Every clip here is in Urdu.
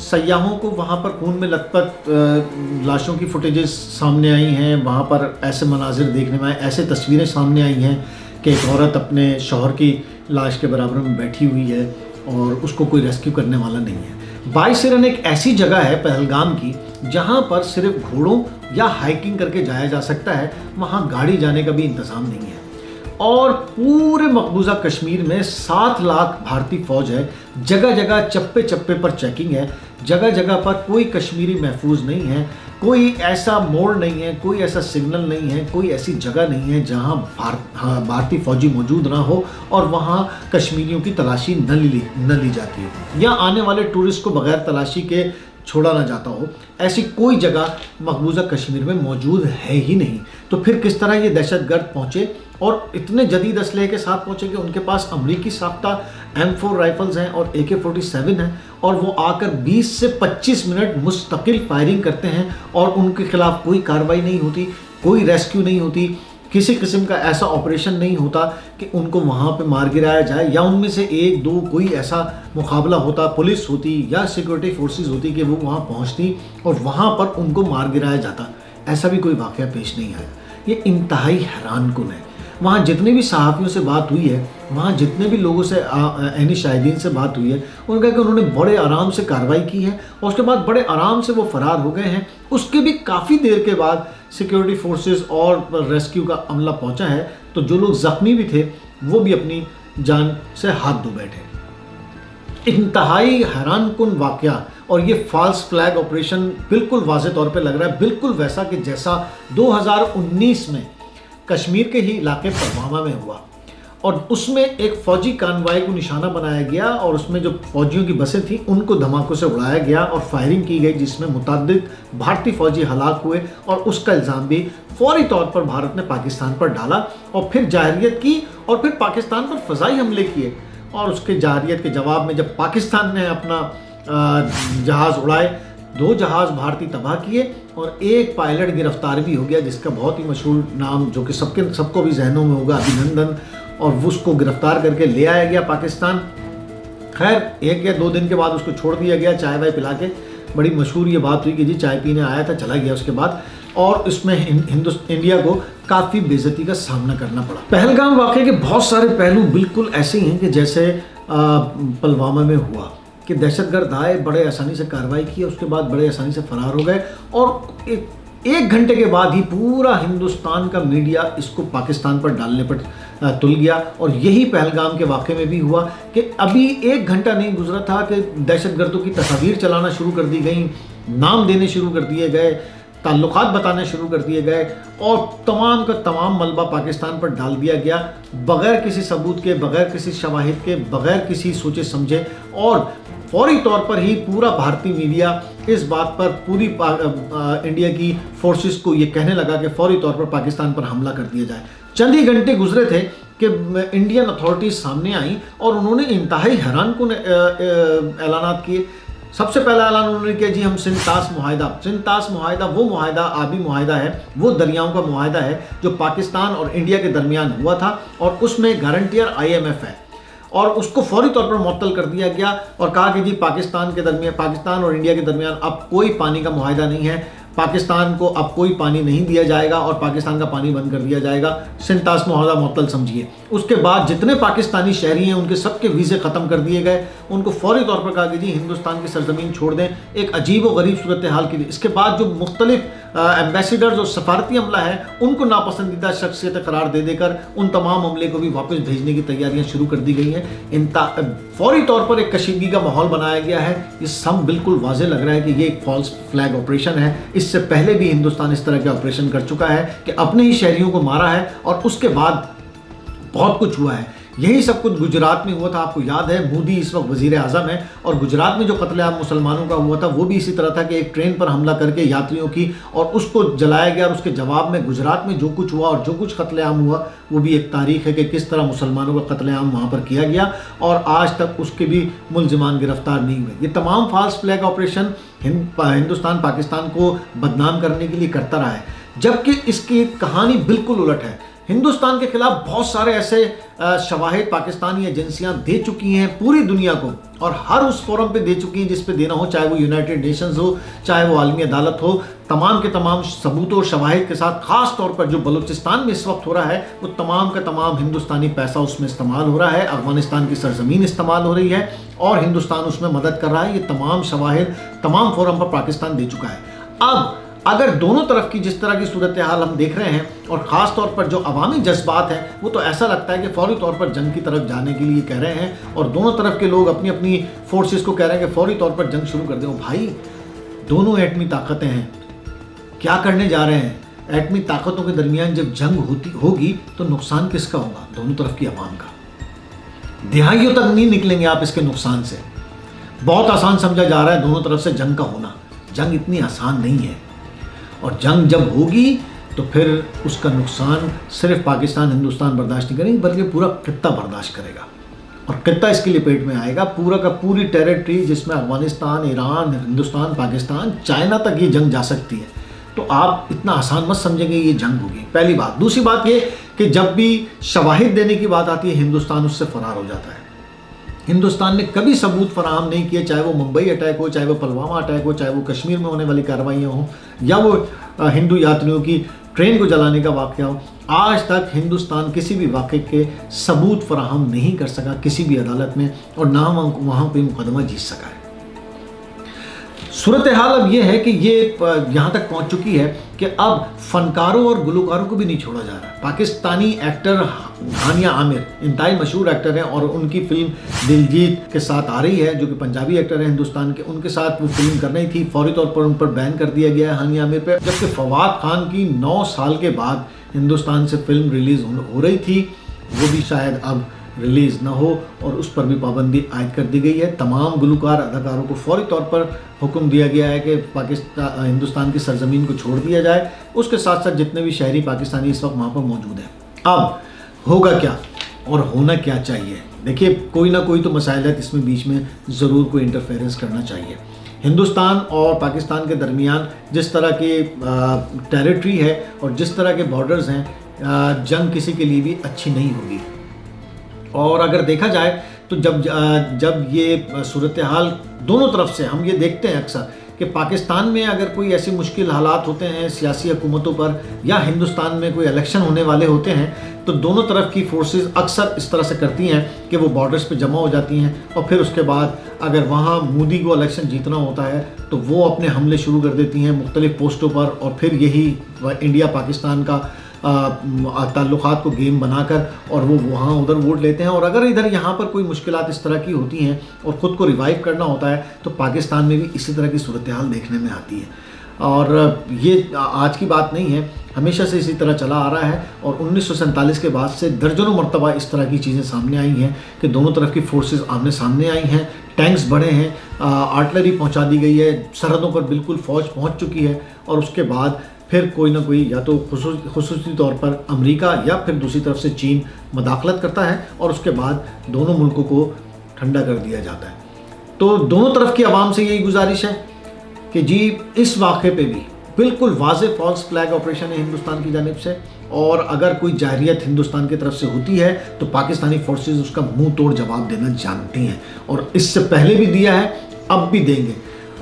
سیاحوں کو وہاں پر خون میں لت پت لاشوں کی فوٹیجز سامنے آئی ہیں، وہاں پر ایسے مناظر دیکھنے میں آئے، ایسے تصویریں سامنے آئی ہیں کہ ایک عورت اپنے شوہر کی لاش کے برابر میں بیٹھی ہوئی ہے اور اس کو کوئی ریسکیو کرنے والا نہیں ہے۔ بائیسرن ایک ایسی جگہ ہے پہلگام کی جہاں پر صرف گھوڑوں یا ہائکنگ کر کے جایا جا سکتا ہے، وہاں گاڑی جانے کا بھی انتظام نہیں ہے، اور پورے مقبوضہ کشمیر میں 7 لاکھ بھارتی فوج ہے، جگہ جگہ چپے چپے پر چیکنگ ہے، جگہ جگہ پر کوئی کشمیری محفوظ نہیں ہے، کوئی ایسا موڑ نہیں ہے، کوئی ایسا سگنل نہیں ہے، کوئی ایسی جگہ نہیں ہے جہاں بھارتی فوجی موجود نہ ہو اور وہاں کشمیریوں کی تلاشی نہ لی جاتی ہو یا آنے والے ٹورسٹ کو بغیر تلاشی کے چھوڑا نہ جاتا ہو۔ ایسی کوئی جگہ مقبوضہ کشمیر میں موجود ہے ہی نہیں، تو پھر کس طرح یہ دہشت گرد پہنچے اور اتنے جدید اسلحے کے ساتھ پہنچے کہ ان کے پاس امریکی ساختہ M4 رائفلز ہیں اور AK-47 ہیں، اور وہ آ کر 20 سے 25 منٹ مستقل فائرنگ کرتے ہیں اور ان کے خلاف کوئی کارروائی نہیں ہوتی، کوئی ریسکیو نہیں ہوتی، کسی قسم کا ایسا آپریشن نہیں ہوتا کہ ان کو وہاں پہ مار گرایا جائے، یا ان میں سے 1-2 کوئی ایسا مقابلہ ہوتا، پولیس ہوتی یا سیکورٹی فورسز ہوتی کہ وہ وہاں پہنچتی اور وہاں پر ان کو مار گرایا جاتا۔ ایسا بھی کوئی واقعہ پیش نہیں آیا۔ یہ انتہائی حیران کن ہے۔ وہاں جتنے بھی صحافیوں سے بات ہوئی ہے، وہاں جتنے بھی لوگوں سے عینی شاہدین سے بات ہوئی ہے، انہوں نے کہا کہ انہوں نے بڑے آرام سے کارروائی کی ہے اور اس کے بعد بڑے آرام سے وہ فرار ہو گئے ہیں۔ اس کے بھی کافی دیر کے بعد سیکیورٹی فورسز اور ریسکیو کا عملہ پہنچا ہے، تو جو لوگ زخمی بھی تھے وہ بھی اپنی جان سے ہاتھ دھو بیٹھے۔ انتہائی حیران کن واقعہ، اور یہ فالس فلیگ آپریشن بالکل واضح طور پہ لگ رہا ہے بالکل ویسا کہ جیسا 2019 میں کشمیر کے ہی علاقے پلوامہ میں ہوا، اور اس میں ایک فوجی کانوائے کو نشانہ بنایا گیا اور اس میں جو فوجیوں کی بسیں تھیں ان کو دھماکوں سے اڑایا گیا اور فائرنگ کی گئی، جس میں متعدد بھارتی فوجی ہلاک ہوئے، اور اس کا الزام بھی فوری طور پر بھارت نے پاکستان پر ڈالا اور پھر جارحیت کی اور پھر پاکستان پر فضائی حملے کیے، اور اس کے جارحیت کے جواب میں جب پاکستان نے اپنا جہاز اڑائے، 2 جہاز بھارتی تباہ کیے اور ایک پائلٹ گرفتار بھی ہو گیا جس کا بہت ہی مشہور نام جو کہ سب کو بھی ذہنوں میں ہوگا، ابھینندن، اور اس کو گرفتار کر کے لے آیا گیا پاکستان۔ خیر 1 یا 2 دن کے بعد اس کو چھوڑ دیا گیا چائے وائے پلا کے۔ بڑی مشہور یہ بات ہوئی کہ جی چائے پینے آیا تھا چلا گیا اس کے بعد، اور اس میں انڈیا کو کافی بے عزتی کا سامنا کرنا پڑا۔ پہلگام واقعے کے بہت سارے پہلو بالکل ایسے ہیں کہ جیسے پلوامہ میں ہوا کہ دہشت گرد آئے، بڑے آسانی سے کارروائی کی، اس کے بعد بڑے آسانی سے فرار ہو گئے، اور 1 گھنٹے کے بعد ہی پورا ہندوستان کا میڈیا اس کو پاکستان پر ڈالنے پر تل گیا۔ اور یہی پہلگام کے واقعے میں بھی ہوا کہ ابھی 1 گھنٹہ نہیں گزرا تھا کہ دہشت گردوں کی تصاویر چلانا شروع کر دی گئیں، نام دینے شروع کر دیے گئے، تعلقات بتانے شروع کر دیے گئے، اور تمام کا تمام ملبہ پاکستان پر ڈال دیا گیا بغیر کسی ثبوت کے، بغیر کسی شواہد کے، بغیر کسی سوچے سمجھے، اور فوری طور پر ہی پورا بھارتی میڈیا اس بات پر پوری انڈیا کی فورسز کو یہ کہنے لگا کہ فوری طور پر پاکستان پر حملہ کر دیا جائے۔ چند ہی گھنٹے گزرے تھے کہ انڈین اتھارٹیز سامنے آئیں اور انہوں نے انتہائی حیران کن اعلانات کیے۔ سب سے پہلا اعلان انہوں نے کیا جی ہم سنتاس معاہدہ وہ معاہدہ آبی معاہدہ ہے، وہ دریاؤں کا معاہدہ ہے جو پاکستان اور انڈیا کے درمیان ہوا تھا، اور اس میں گارنٹیئر IMF ہے، اور اس کو فوری طور پر معطل کر دیا گیا اور کہا کہ جی پاکستان اور انڈیا کے درمیان اب کوئی پانی کا معاہدہ نہیں ہے، پاکستان کو اب کوئی پانی نہیں دیا جائے گا اور پاکستان کا پانی بند کر دیا جائے گا۔ سنتاس معاہدہ معطل سمجھیے۔ اس کے بعد جتنے پاکستانی شہری ہیں ان کے سب کے ویزے ختم کر دیے گئے، ان کو فوری طور پر کہا کہ جی ہندوستان کی سرزمین چھوڑ دیں، ایک عجیب و غریب صورتحال کے لیے۔ اس کے بعد جو مختلف ایمبیسیڈرز اور سفارتی عملہ ہے ان کو ناپسندیدہ شخصیت قرار دے کر ان تمام عملے کو بھی واپس بھیجنے کی تیاریاں شروع کر دی گئی ہیں۔ فوری طور پر ایک کشیدگی کا ماحول بنایا گیا ہے۔ یہ سب بالکل واضح لگ رہا ہے کہ یہ ایک فالس فلیگ آپریشن ہے۔ اس سے پہلے بھی ہندوستان اس طرح کے آپریشن کر چکا ہے کہ اپنے ہی شہریوں کو مارا ہے، اور اس کے بعد بہت کچھ ہوا ہے۔ یہی سب کچھ گجرات میں ہوا تھا، آپ کو یاد ہے مودی اس وقت وزیر اعظم ہے، اور گجرات میں جو قتل عام مسلمانوں کا ہوا تھا وہ بھی اسی طرح تھا کہ ایک ٹرین پر حملہ کر کے یاتریوں کی اور اس کو جلایا گیا، اور اس کے جواب میں گجرات میں جو کچھ ہوا اور جو کچھ قتل عام ہوا وہ بھی ایک تاریخ ہے کہ کس طرح مسلمانوں کا قتل عام وہاں پر کیا گیا، اور آج تک اس کے بھی ملزمان گرفتار نہیں ہوئے۔ یہ تمام false flag operation Hindustan Pakistan کو بدنام کرنے کے لیے کرتا رہا ہے، جبکہ اس کی کہانی بالکل الٹ ہے۔ ہندوستان کے خلاف بہت سارے ایسے شواہد پاکستانی ایجنسیاں دے چکی ہیں پوری دنیا کو، اور ہر اس فورم پہ دے چکی ہیں جس پہ دینا ہو، چاہے وہ یونائٹڈ نیشنز ہو، چاہے وہ عالمی عدالت ہو، تمام کے تمام ثبوتوں اور شواہد کے ساتھ. خاص طور پر جو بلوچستان میں اس وقت ہو رہا ہے وہ تمام کا تمام ہندوستانی پیسہ اس میں استعمال ہو رہا ہے، افغانستان کی سرزمین استعمال ہو رہی ہے اور ہندوستان اس میں مدد کر رہا ہے. یہ تمام شواہد تمام فورم پر پاکستان دے چکا ہے. اب اگر دونوں طرف کی جس طرح کی صورتحال ہم دیکھ رہے ہیں اور خاص طور پر جو عوامی جذبات ہیں، وہ تو ایسا لگتا ہے کہ فوری طور پر جنگ کی طرف جانے کے لیے کہہ رہے ہیں، اور دونوں طرف کے لوگ اپنی اپنی فورسز کو کہہ رہے ہیں کہ فوری طور پر جنگ شروع کر دیں. بھائی دونوں ایٹمی طاقتیں ہیں، کیا کرنے جا رہے ہیں؟ ایٹمی طاقتوں کے درمیان جب جنگ ہوگی تو نقصان کس کا ہوگا؟ دونوں طرف کی عوام کا. دہائیوں تک نہیں نکلیں گے آپ اس کے نقصان سے. بہت آسان سمجھا جا رہا ہے دونوں طرف سے جنگ کا ہونا. جنگ اتنی آسان نہیں ہے، اور جنگ جب ہوگی تو پھر اس کا نقصان صرف پاکستان ہندوستان برداشت نہیں کریں گے بلکہ پورا خطہ برداشت کرے گا، اور خطہ اس کے لیے پیٹ میں آئے گا. پورا کا پوری ٹیریٹری جس میں افغانستان، ایران، ہندوستان، پاکستان، چائنا تک یہ جنگ جا سکتی ہے. تو آپ اتنا آسان مت سمجھیں گے یہ جنگ ہوگی، پہلی بات. دوسری بات یہ کہ جب بھی شواہد دینے کی بات آتی ہے ہندوستان اس سے فرار ہو جاتا ہے. ہندوستان نے کبھی ثبوت فراہم نہیں کیے، چاہے وہ ممبئی اٹیک ہو، چاہے وہ پلوامہ اٹیک ہو، چاہے وہ کشمیر میں ہونے والی کارروائیاں ہوں، یا وہ ہندو یاتریوں کی ٹرین کو جلانے کا واقعہ ہو. آج تک ہندوستان کسی بھی واقعے کے ثبوت فراہم نہیں کر سکا کسی بھی عدالت میں، اور نہ وہاں پہ مقدمہ جیت سکا ہے. صورتحال اب یہ ہے کہ یہ یہاں تک پہنچ چکی ہے کہ اب فنکاروں اور گلوکاروں کو بھی نہیں چھوڑا جا رہا. پاکستانی ایکٹر ہانیہ عامر انتہائی مشہور ایکٹر ہیں، اور ان کی فلم دلجیت کے ساتھ آ رہی ہے، جو کہ پنجابی ایکٹر ہیں ہندوستان کے. ان کے ساتھ وہ فلم کرنی تھی، فوری طور پر ان پر بین کر دیا گیا ہے ہانیہ عامر پہ. جبکہ فواد خان کی 9 سال کے بعد ہندوستان سے فلم ریلیز ہو رہی تھی، وہ بھی شاید اب ریلیز نہ ہو، اور اس پر بھی پابندی عائد کر دی گئی ہے. تمام گلوکار اداکاروں کو فوری طور پر حکم دیا گیا ہے کہ ہندوستان کی سرزمین کو چھوڑ دیا جائے. اس کے ساتھ ساتھ جتنے بھی شہری پاکستانی اس وقت وہاں پر موجود ہیں. اب ہوگا کیا اور ہونا کیا چاہیے؟ دیکھیے کوئی نہ کوئی تو مسائل ہے، اس میں بیچ میں ضرور کوئی انٹرفیرنس کرنا چاہیے. ہندوستان اور پاکستان کے درمیان جس طرح کی ٹیریٹری ہے اور جس طرح کے بارڈرز ہیں، جنگ کسی کے لیے بھی اچھی نہیں ہوگی. اور اگر دیکھا جائے تو جب یہ صورتحال دونوں طرف سے ہم یہ دیکھتے ہیں اکثر کہ پاکستان میں اگر کوئی ایسی مشکل حالات ہوتے ہیں سیاسی حکومتوں پر، یا ہندوستان میں کوئی الیکشن ہونے والے ہوتے ہیں، تو دونوں طرف کی فورسز اکثر اس طرح سے کرتی ہیں کہ وہ بارڈرز پہ جمع ہو جاتی ہیں، اور پھر اس کے بعد اگر وہاں مودی کو الیکشن جیتنا ہوتا ہے تو وہ اپنے حملے شروع کر دیتی ہیں مختلف پوسٹوں پر، اور پھر یہی انڈیا پاکستان کا تعلقات کو گیم بنا کر اور وہ وہاں ادھر ووٹ لیتے ہیں. اور اگر ادھر یہاں پر کوئی مشکلات اس طرح کی ہوتی ہیں اور خود کو ریوائیو کرنا ہوتا ہے تو پاکستان میں بھی اسی طرح کی صورتحال دیکھنے میں آتی ہے. اور یہ آج کی بات نہیں ہے، ہمیشہ سے اسی طرح چلا آ رہا ہے، اور 1947 کے بعد سے درجنوں مرتبہ اس طرح کی چیزیں سامنے آئی ہیں کہ دونوں طرف کی فورسز آمنے سامنے آئی ہیں، ٹینکس بڑھے ہیں، آرٹلری پہنچا دی گئی ہے، سرحدوں پر بالکل فوج پہنچ چکی ہے، اور اس کے بعد پھر کوئی نہ کوئی یا تو خصوصی طور پر امریکہ یا پھر دوسری طرف سے چین مداخلت کرتا ہے، اور اس کے بعد دونوں ملکوں کو ٹھنڈا کر دیا جاتا ہے. تو دونوں طرف کی عوام سے یہی گزارش ہے کہ جی اس واقعے پہ بھی بالکل واضح فالس فلیگ آپریشن ہے ہندوستان کی جانب سے، اور اگر کوئی جارحیت ہندوستان کی طرف سے ہوتی ہے تو پاکستانی فورسز اس کا منہ توڑ جواب دینا جانتی ہیں، اور اس سے پہلے بھی دیا ہے، اب بھی دیں گے.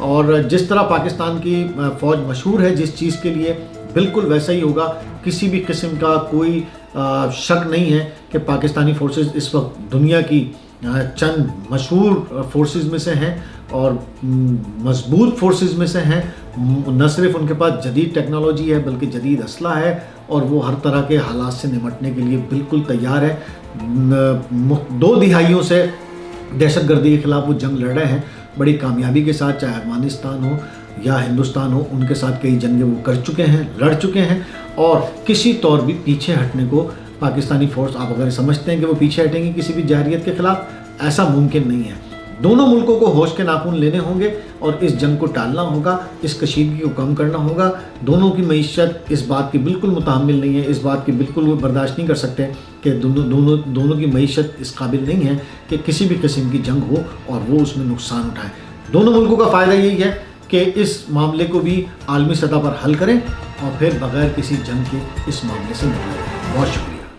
اور جس طرح پاکستان کی فوج مشہور ہے جس چیز کے لیے، بالکل ویسا ہی ہوگا. کسی بھی قسم کا کوئی شک نہیں ہے کہ پاکستانی فورسز اس وقت دنیا کی چند مشہور فورسز میں سے ہیں اور مضبوط فورسز میں سے ہیں. نہ صرف ان کے پاس جدید ٹیکنالوجی ہے بلکہ جدید اسلحہ ہے، اور وہ ہر طرح کے حالات سے نمٹنے کے لیے بالکل تیار ہے. 2 دہائیوں سے دہشت گردی کے خلاف وہ جنگ لڑ رہے ہیں بڑی کامیابی کے ساتھ، چاہے افغانستان ہو یا ہندوستان ہو. ان کے ساتھ کئی جنگیں وہ کر چکے ہیں، لڑ چکے ہیں، اور کسی طور بھی پیچھے ہٹنے کو پاکستانی فورس، آپ اگر سمجھتے ہیں کہ وہ پیچھے ہٹیں گی کسی بھی جارحیت کے خلاف، ایسا ممکن نہیں ہے. دونوں ملکوں کو ہوش کے ناخن لینے ہوں گے اور اس جنگ کو ٹالنا ہوگا، اس کشیدگی کو کم کرنا ہوگا. دونوں کی معیشت اس بات کی بالکل متحمل نہیں ہے، اس بات کی بالکل وہ برداشت نہیں کر سکتے کہ دونوں کی معیشت اس قابل نہیں ہے کہ کسی بھی قسم کی جنگ ہو اور وہ اس میں نقصان اٹھائیں. دونوں ملکوں کا فائدہ یہی ہے کہ اس معاملے کو بھی عالمی سطح پر حل کریں اور پھر بغیر کسی جنگ کے اس معاملے سے نکلیں. بہت شکریہ.